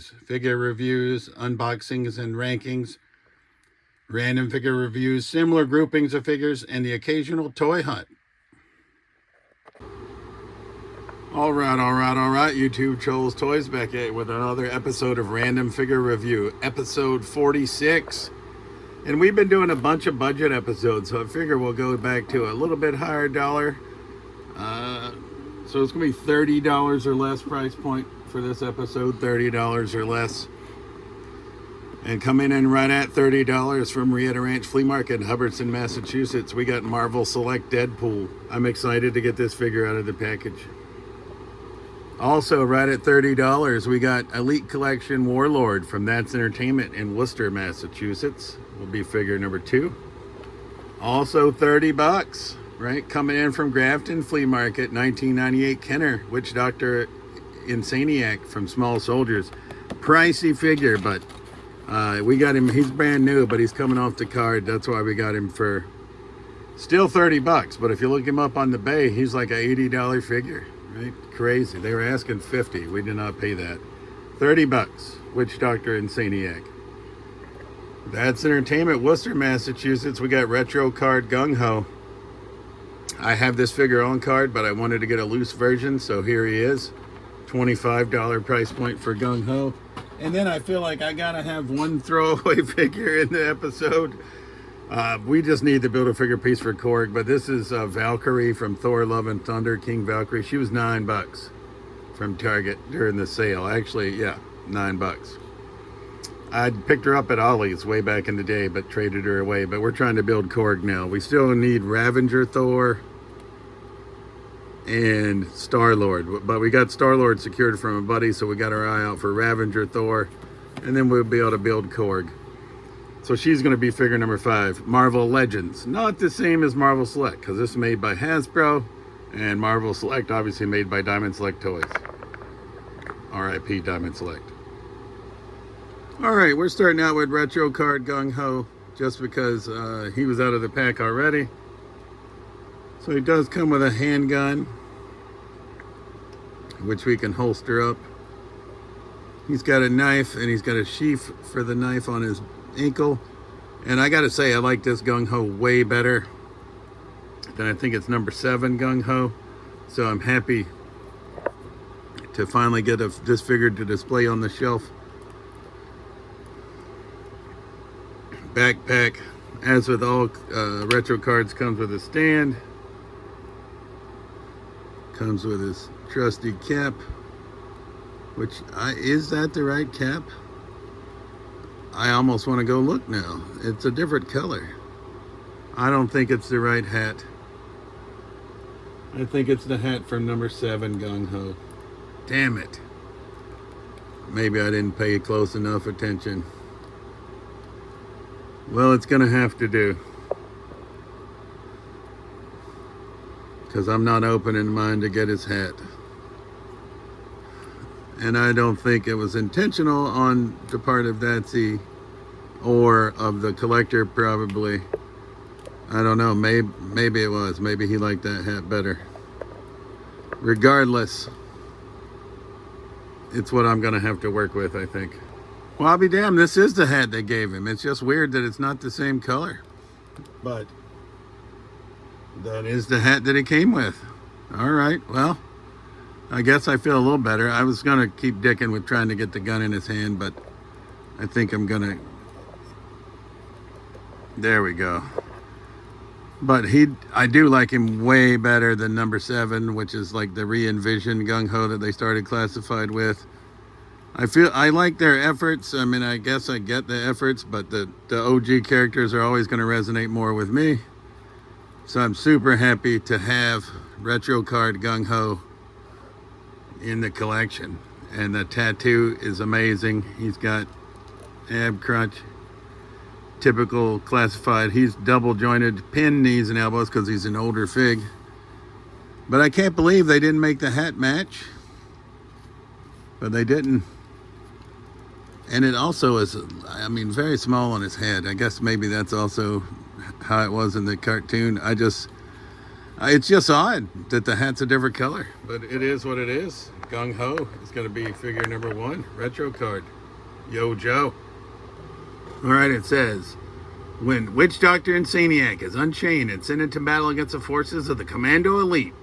reviews, figure reviews, unboxings and rankings, random figure reviews, similar groupings of figures, and the occasional toy hunt. All right, YouTube Trolls Toys back at with another episode of Random Figure Review, episode 46. And we've been doing a bunch of budget episodes, so I figure we'll go back to a little bit higher dollar. So it's going to be $30 or less price point for this episode, $30 or less. And coming in right at $30 from Rieta Ranch Flea Market in Hubbardston, Massachusetts, we got Marvel Select Deadpool. I'm excited to get this figure out of the package. Also, right at $30, we got Elite Collection Warlord from That's Entertainment in Worcester, Massachusetts. Will be figure number 2. Also $30, right? Coming in from Grafton Flea Market, 1998 Kenner Witch Doctor Insaniac from Small Soldiers. Pricey figure, but we got him. He's brand new, but he's coming off the card. That's why we got him for still $30. But if you look him up on the bay, he's like an $80 figure. Right? Crazy. They were asking $50. We did not pay that. $30. Witch Doctor Insaniac. That's Entertainment, Worcester, Massachusetts. We got Retro Card Gung Ho. I have this figure on card, but I wanted to get a loose version, so here he is. $25 price point for Gung Ho. And then I feel like I gotta have one throwaway figure in the episode. We just need to build a figure piece for Korg, but this is Valkyrie from Thor Love and Thunder, King Valkyrie. She was $9 from Target during the sale. Actually, yeah, $9. I picked her up at Ollie's way back in the day, but traded her away. But we're trying to build Korg now. We still need Ravager Thor and Star-Lord. But we got Star-Lord secured from a buddy, so we got our eye out for Ravager Thor. And then we'll be able to build Korg. So she's going to be figure number 5. Marvel Legends. Not the same as Marvel Select, because this is made by Hasbro. And Marvel Select, obviously made by Diamond Select Toys. R.I.P. Diamond Select. Alright, we're starting out with Retro Card Gung Ho, just because he was out of the pack already. So he does come with a handgun, which we can holster up. He's got a knife, and he's got a sheath for the knife on his ankle. And I gotta say, I like this Gung Ho way better than I think it's number 7 Gung Ho. So I'm happy to finally get this figure to display on the shelf. Backpack, as with all retro cards, comes with a stand. Comes with his trusty cap, which is that the right cap? I almost want to go look now. It's a different color. I don't think it's the right hat. I think it's the hat from number 7 Gung Ho. Damn it. Maybe I didn't pay close enough attention. Well, it's gonna have to do, because I'm not opening mine to get his hat. And I don't think it was intentional on the part of Datsy or of the collector, probably. I don't know, maybe it was. Maybe he liked that hat better. Regardless, it's what I'm gonna have to work with, I think. Well, I'll be damned, this is the hat they gave him. It's just weird that it's not the same color. But that is the hat that it came with. All right, well, I guess I feel a little better. I was going to keep dicking with trying to get the gun in his hand, but I think I'm going to... There we go. But I do like him way better than number 7, which is like the re-envisioned Gung Ho that they started classified with. I like their efforts. I mean, I guess I get the efforts, but the OG characters are always going to resonate more with me. So I'm super happy to have Retro Card Gung Ho in the collection. And the tattoo is amazing. He's got ab crunch, typical classified. He's double jointed, pinned knees and elbows because he's an older fig. But I can't believe they didn't make the hat match. But they didn't. And it also is, I mean, very small on his head. I guess maybe that's also how it was in the cartoon. It's just odd that the hat's a different color, but it is what it is. Gung Ho is going to be figure number 1, Retro Card. Yo, Joe. All right, it says, when Witch Doctor Insaniac is unchained and sent into battle against the forces of the Commando Elite,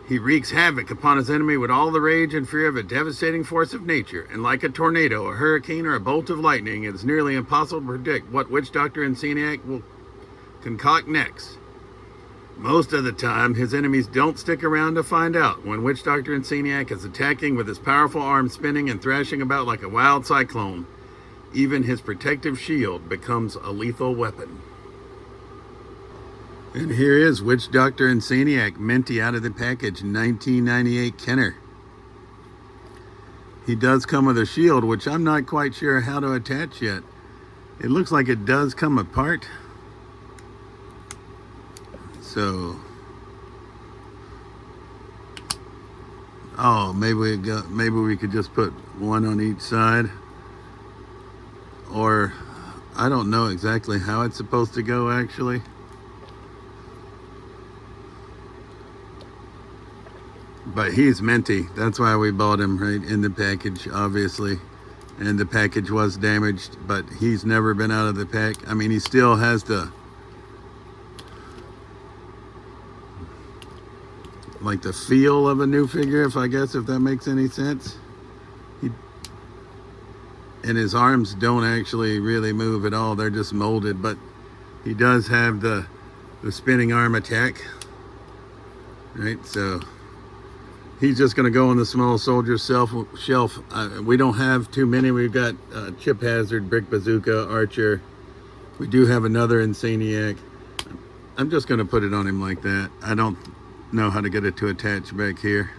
he wreaks havoc upon his enemy with all the rage and fear of a devastating force of nature. And like a tornado, a hurricane, or a bolt of lightning, it is nearly impossible to predict what Witch Doctor Insaniac will concoct next. Most of the time, his enemies don't stick around to find out. When Witch Doctor Insaniac is attacking with his powerful arms spinning and thrashing about like a wild cyclone, even his protective shield becomes a lethal weapon. And here is Witch Doctor Insaniac, minty out of the package, 1998 Kenner. He does come with a shield, which I'm not quite sure how to attach yet. It looks like it does come apart. So, oh, maybe we could just put one on each side, or I don't know exactly how it's supposed to go actually. But he's minty. That's why we bought him right in the package, obviously. And the package was damaged, but he's never been out of the pack. I mean, he still has the feel of a new figure, if that makes any sense. And his arms don't actually really move at all. They're just molded, but he does have the spinning arm attack. Right, so he's just going to go on the small soldier shelf. We don't have too many. We've got Chip Hazard, Brick Bazooka, Archer. We do have another Insaniac. I'm just going to put it on him like that. I don't know how to get it to attach back here.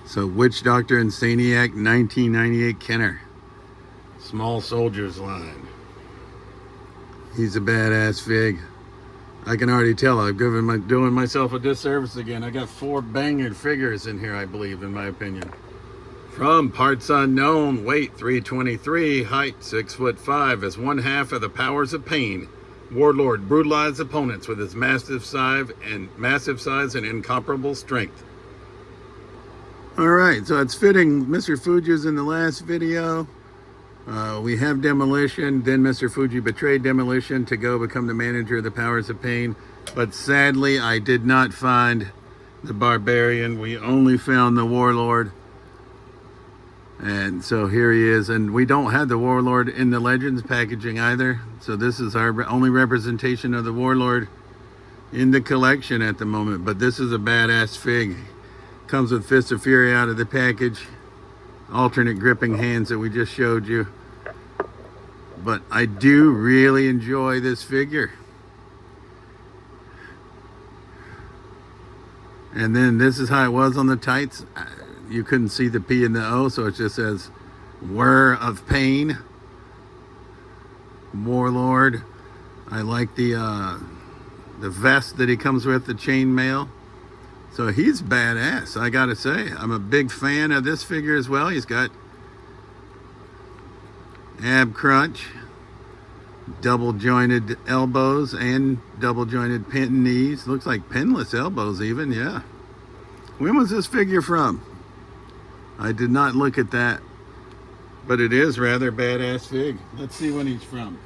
So Witch Doctor Insaniac, 1998 Kenner. Small Soldiers line. He's a badass fig. I can already tell I've doing myself a disservice again. I got 4 banger figures in here, I believe, in my opinion. From Parts Unknown, weight 323, height 6'5", as one half of the Powers of Pain. Warlord brutalized opponents with his massive size and incomparable strength. Alright, so it's fitting Mr. Fuji's in the last video. We have Demolition, then Mr. Fuji betrayed Demolition to go become the manager of the Powers of Pain. But sadly, I did not find the Barbarian. We only found the Warlord. And so here he is. And we don't have the Warlord in the Legends packaging either. So this is our only representation of the Warlord in the collection at the moment. But this is a badass fig. Comes with Fist of Fury out of the package. Alternate gripping hands that we just showed you. But I do really enjoy this figure. And then this is how it was on the tights. You couldn't see the P and the O, so it just says Whir of Pain. Warlord. I like the vest that he comes with, the chainmail. So he's badass, I gotta say. I'm a big fan of this figure as well. He's got ab crunch, double jointed elbows, and double jointed pin knees. Looks like pinless elbows even, yeah. When was this figure from? I did not look at that, but it is rather badass fig. Let's see when he's from.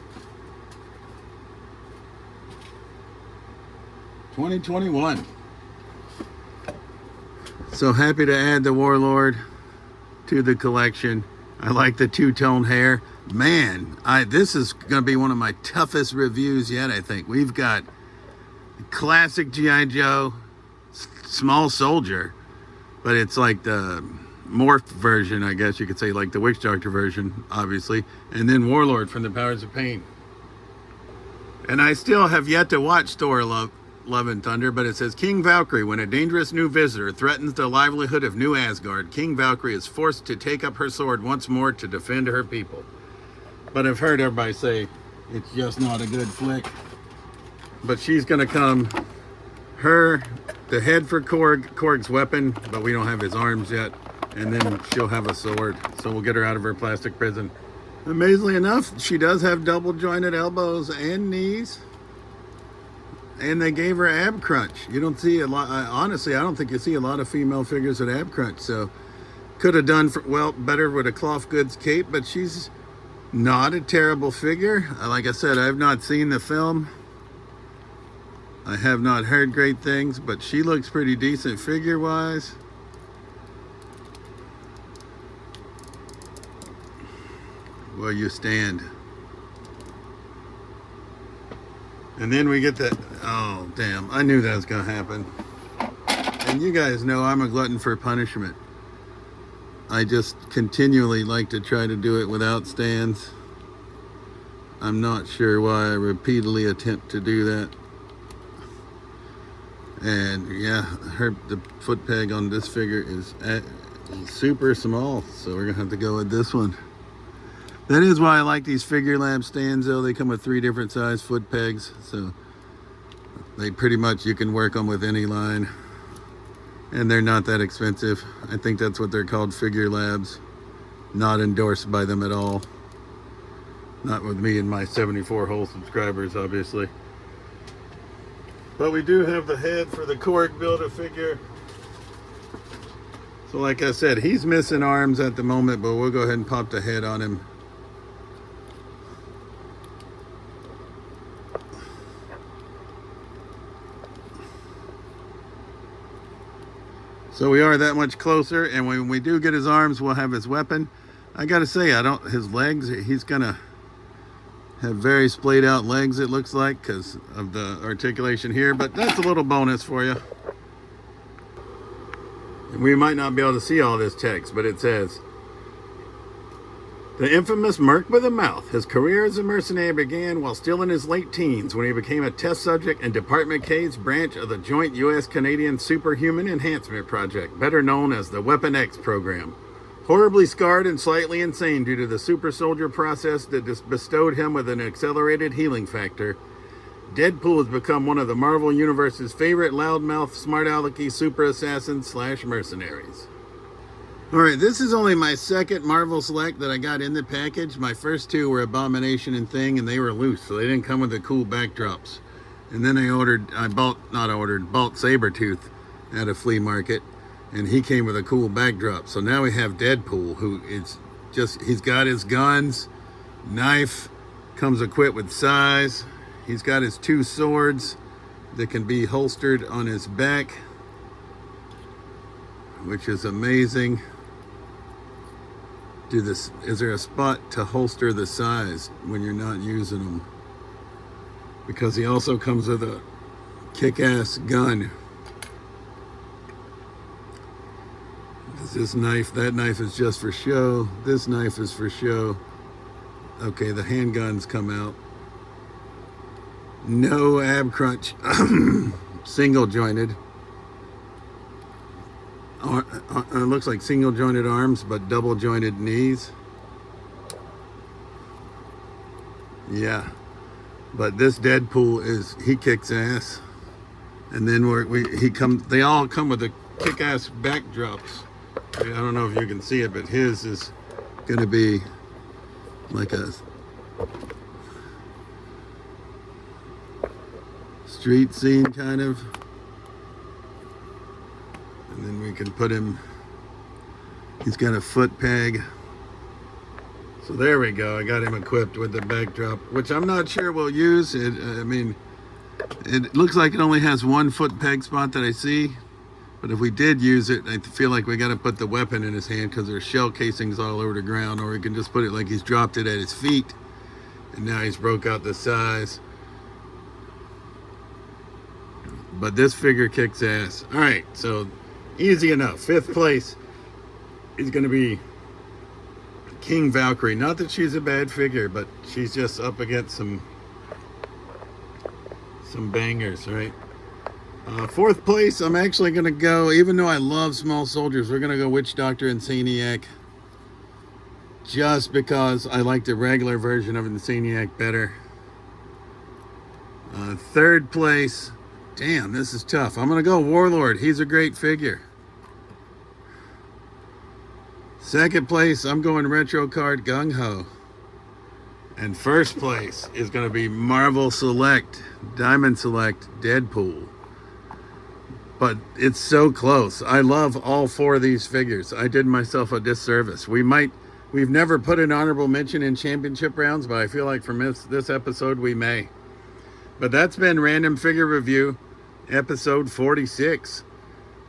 2021. So happy to add the Warlord to the collection. I like the two-tone hair. Man, this is going to be one of my toughest reviews yet, I think. We've got classic G.I. Joe, Small Soldier, but it's like the morphed version, I guess you could say, like the Witch Doctor version, obviously. And then Warlord from the Powers of Pain. And I still have yet to watch Thor Love and Thunder, but it says, King Valkyrie, when a dangerous new visitor threatens the livelihood of New Asgard, King Valkyrie is forced to take up her sword once more to defend her people. But I've heard everybody say it's just not a good flick. But she's gonna come, the head for Korg's weapon, but we don't have his arms yet, and then she'll have a sword, so we'll get her out of her plastic prison. Amazingly enough, she does have double jointed elbows and knees. And they gave her ab crunch. You don't see a lot. Honestly, I don't think you see a lot of female figures with ab crunch. So could have done better with a cloth goods cape, but she's not a terrible figure. Like I said, I have not seen the film. I have not heard great things, but she looks pretty decent figure-wise. Well, you stand. And then we get that, oh, damn, I knew that was going to happen. And you guys know I'm a glutton for punishment. I just continually like to try to do it without stands. I'm not sure why I repeatedly attempt to do that. And yeah, the foot peg on this figure is super small, so we're gonna have to go with this one. That is why I like these Figure Lab stands, though. They come with 3 different size foot pegs, so they pretty much, you can work them with any line, and they're not that expensive. I think that's what they're called, Figure Labs. Not endorsed by them at all. Not with me and my 74 whole subscribers, obviously. But we do have the head for the Korg Build-A-Figure. So like I said, he's missing arms at the moment, but we'll go ahead and pop the head on him. So we are that much closer, and when we do get his arms, we'll have his weapon. I gotta say, his legs, he's gonna have very splayed out legs, it looks like, because of the articulation here, but that's a little bonus for you. And we might not be able to see all this text, but it says, the infamous Merc with a Mouth. His career as a mercenary began while still in his late teens when he became a test subject in Department K's branch of the Joint U.S.-Canadian Superhuman Enhancement Project, better known as the Weapon X program. Horribly scarred and slightly insane due to the super soldier process that bestowed him with an accelerated healing factor, Deadpool has become one of the Marvel Universe's favorite loudmouth, smart-alecky super assassins / mercenaries. Alright, this is only my second Marvel Select that I got in the package. My first 2 were Abomination and Thing, and they were loose, so they didn't come with the cool backdrops. And then I bought Sabretooth at a flea market, and he came with a cool backdrop. So now we have Deadpool, who is just, he's got his guns, knife, comes equipped with size. He's got his 2 swords that can be holstered on his back, which is amazing. Is there a spot to holster the size when you're not using them? Because he also comes with a kick-ass gun. This knife, that knife is just for show. This knife is for show. Okay, the handguns come out. No ab crunch. Single jointed. It looks like single jointed arms, but double jointed knees. Yeah. But this Deadpool he kicks ass. And then they all come with the kick-ass backdrops. I don't know if you can see it, but his is going to be like a street scene kind of. And then we can put him, he's got a foot peg. So there we go. I got him equipped with the backdrop, which I'm not sure we'll use. It looks like it only has 1 foot peg spot that I see. But if we did use it, I feel like we got to put the weapon in his hand because there's shell casings all over the ground, or we can just put it like he's dropped it at his feet. And now he's broke out the size. But this figure kicks ass. All right, so easy enough. 5th place is going to be King Valkyrie. Not that she's a bad figure, but she's just up against some bangers, right? 4th place, I'm actually going to go, even though I love small soldiers, we're going to go Witch Doctor Insaniac. Just because I like the regular version of Insaniac better. 3rd place, damn, this is tough. I'm going to go Warlord. He's a great figure. 2nd place, I'm going Retro Card Gung Ho. And first place is going to be Marvel Select, Diamond Select, Deadpool. But it's so close. I love all four of these figures. I did myself a disservice. We've never put an honorable mention in championship rounds, but I feel like from this episode we may. But that's been Random Figure Review, episode 46.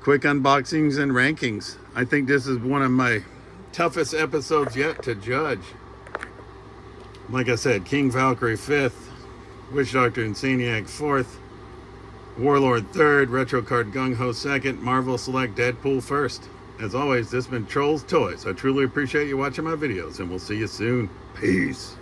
Quick unboxings and rankings. I think this is one of my toughest episodes yet to judge. Like I said, King Valkyrie 5th, Witch Doctor Insaniac 4th, Warlord 3rd, Retro Card Gung Ho 2nd, Marvel Select Deadpool 1st. As always, this has been Trolls Toys. I truly appreciate you watching my videos, and we'll see you soon. Peace.